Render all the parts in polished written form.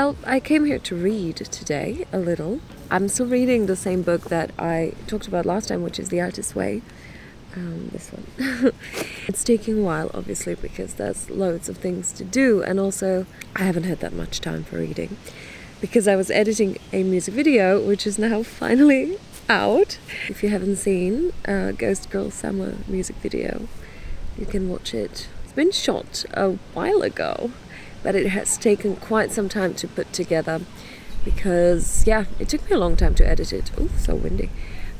Well, I came here to read today a little. I'm still reading the same book that I talked about last time, which is The Artist's Way. This one. It's taking a while, obviously, because there's loads of things to do, and also I haven't had that much time for reading because I was editing a music video, which is now finally out. If you haven't seen Ghost Girl Summer music video, you can watch it. It's been shot a while ago, but it has taken quite some time to put together because, it took me a long time to edit it. Oh, so windy.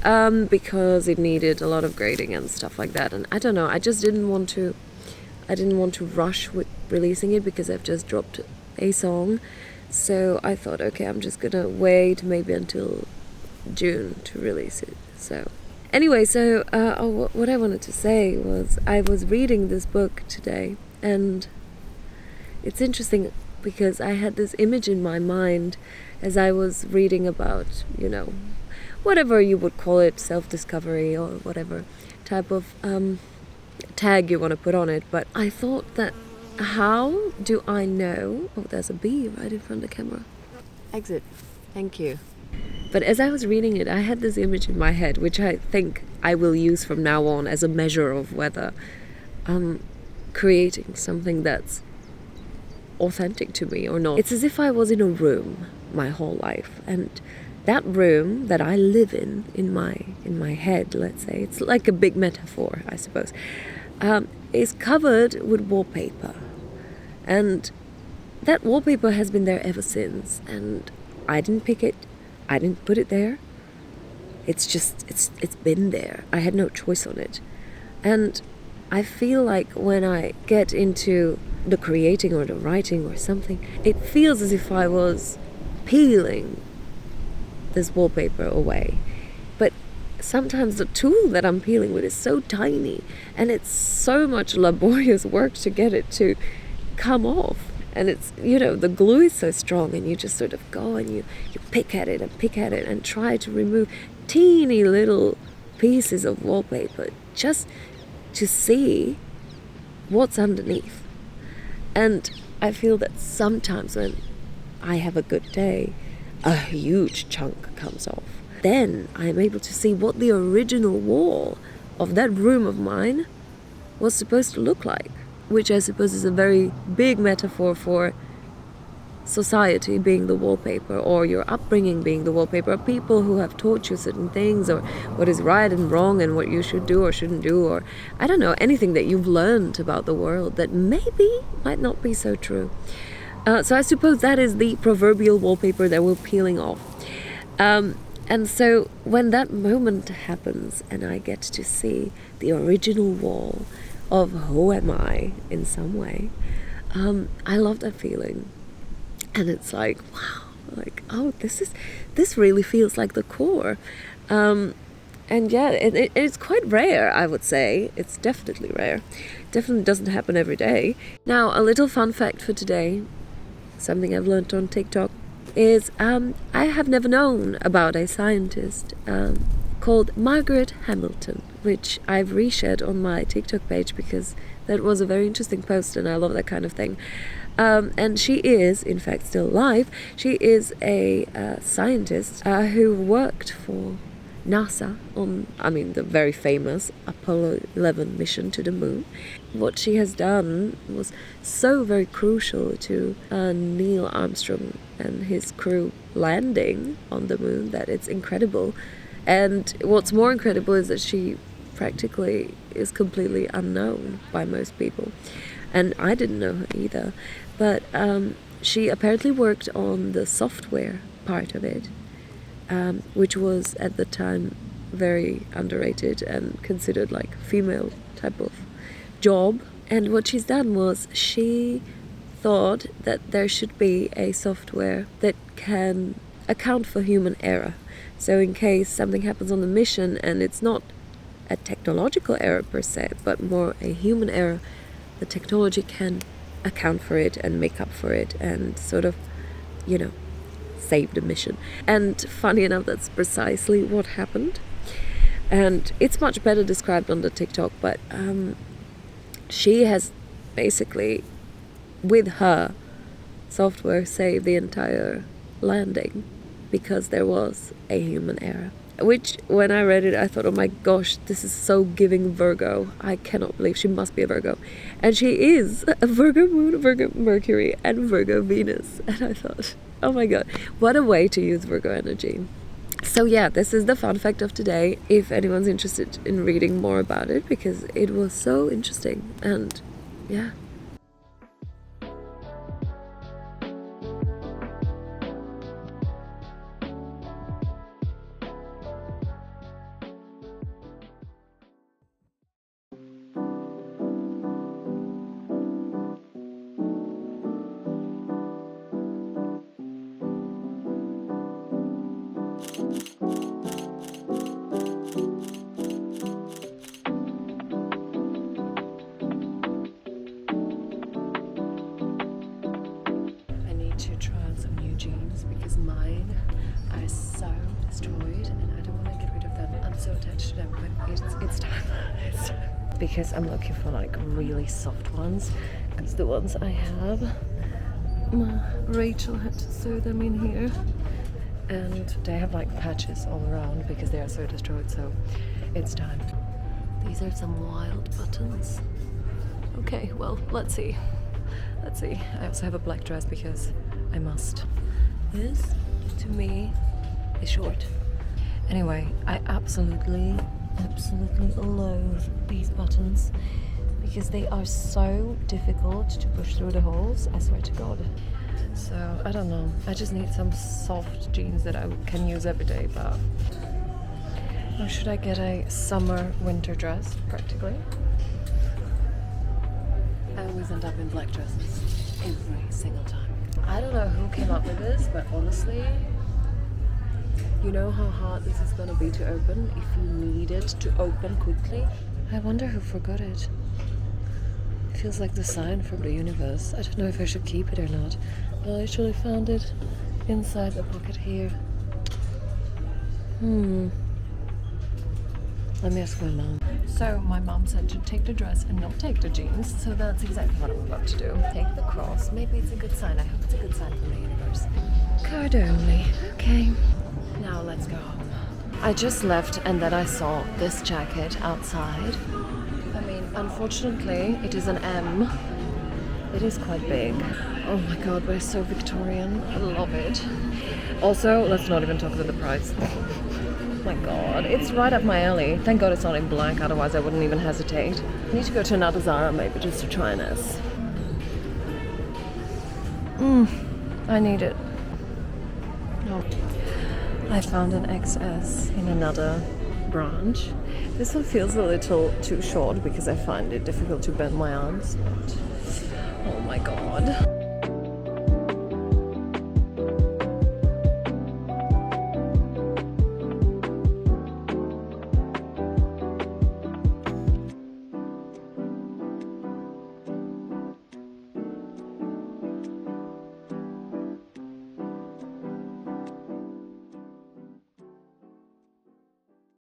Because it needed a lot of grading and stuff like that. And I don't know, I didn't want to rush with releasing it because I've just dropped a song. So I thought, okay, I'm just gonna wait maybe until June to release it. So anyway, what I wanted to say was I was reading this book today, and it's interesting because I had this image in my mind as I was reading about, whatever you would call it, self-discovery or whatever type of tag you want to put on it. But I thought that, how do I know? Oh, there's a bee right in front of the camera. Exit. Thank you. But as I was reading it, I had this image in my head, which I think I will use from now on as a measure of whether I'm creating something that's authentic to me or not. It's as if I was in a room my whole life, and that room that I live in my head, let's say, it's like a big metaphor, I suppose, is covered with wallpaper. And that wallpaper has been there ever since. And I didn't pick it. I didn't put it there. It's been there. I had no choice on it. And I feel like when I get into the creating or the writing or something, it feels as if I was peeling this wallpaper away. But sometimes the tool that I'm peeling with is so tiny, and it's so much laborious work to get it to come off. And it's, the glue is so strong, and you just sort of go and you pick at it and try to remove teeny little pieces of wallpaper just to see what's underneath. And I feel that sometimes when I have a good day, a huge chunk comes off. Then I'm able to see what the original wall of that room of mine was supposed to look like, which I suppose is a very big metaphor for society being the wallpaper, or your upbringing being the wallpaper, or people who have taught you certain things, or what is right and wrong and what you should do or shouldn't do, or I don't know, anything that you've learned about the world that maybe might not be so true. So I suppose that is the proverbial wallpaper that we're peeling off. And so when that moment happens and I get to see the original wall of who am I in some way, I love that feeling. And it's like, wow, this really feels like the core. And it's quite rare, I would say. It's definitely rare. Definitely doesn't happen every day. Now, a little fun fact for today, something I've learned on TikTok, is I have never known about a scientist called Margaret Hamilton, which I've reshared on my TikTok page because that was a very interesting post and I love that kind of thing. And she is, in fact, still alive. She is a scientist who worked for NASA on, the very famous Apollo 11 mission to the moon. What she has done was so very crucial to Neil Armstrong and his crew landing on the moon that it's incredible. And what's more incredible is that she practically is completely unknown by most people. And I didn't know her either. But she apparently worked on the software part of it, which was at the time very underrated and considered like female type of job. And what she's done was she thought that there should be a software that can account for human error. So in case something happens on the mission and it's not a technological error per se, but more a human error, the technology can account for it and make up for it and sort of, save the mission. And funny enough, that's precisely what happened. And it's much better described on the TikTok, but she has basically, with her software saved the entire landing because there was a human error. Which, when I read it, I thought, oh my gosh, this is so giving Virgo. I cannot believe she must be a Virgo. And she is a Virgo moon, Virgo Mercury, and Virgo Venus. And I thought, oh my god, what a way to use Virgo energy. So yeah, this is the fun fact of today, if anyone's interested in reading more about it, because it was so interesting. And yeah. To try on some new jeans because mine are so destroyed and I don't want to get rid of them. I'm so attached to them, but it's time. It's time. Because I'm looking for like really soft ones, because the ones I have, Rachel had to sew them in here and they have like patches all around because they are so destroyed, so it's time. These are some wild buttons. Okay, well, let's see. I also have a black dress because I must. This, to me, is short. Anyway, I absolutely loathe these buttons because they are so difficult to push through the holes, I swear to God. So, I don't know. I just need some soft jeans that I can use every day, but... Or should I get a summer-winter dress, practically? I always end up in black dresses every single time. I don't know who came up with this, but honestly, you know how hard this is going to be to open if you need it to open quickly? I wonder who forgot it. It feels like the sign from the universe. I don't know if I should keep it or not, but I actually found it inside the pocket here. Let me ask my mom. So my mom said to take the dress and not take the jeans, so that's exactly what I'm about to do. Take the cross. Maybe it's a good sign. I hope it's a good sign from the universe. Card only. Okay. Now let's go home. I just left and then I saw this jacket outside. I mean, unfortunately, it is an M. It is quite big. Oh my god, we're so Victorian. I love it. Also, let's not even talk about the price. Oh my god, it's right up my alley. Thank god it's not in black, otherwise I wouldn't even hesitate. I need to go to another Zara maybe just to try this. I need it. Oh. I found an XS in another branch. This one feels a little too short because I find it difficult to bend my arms, but oh my god.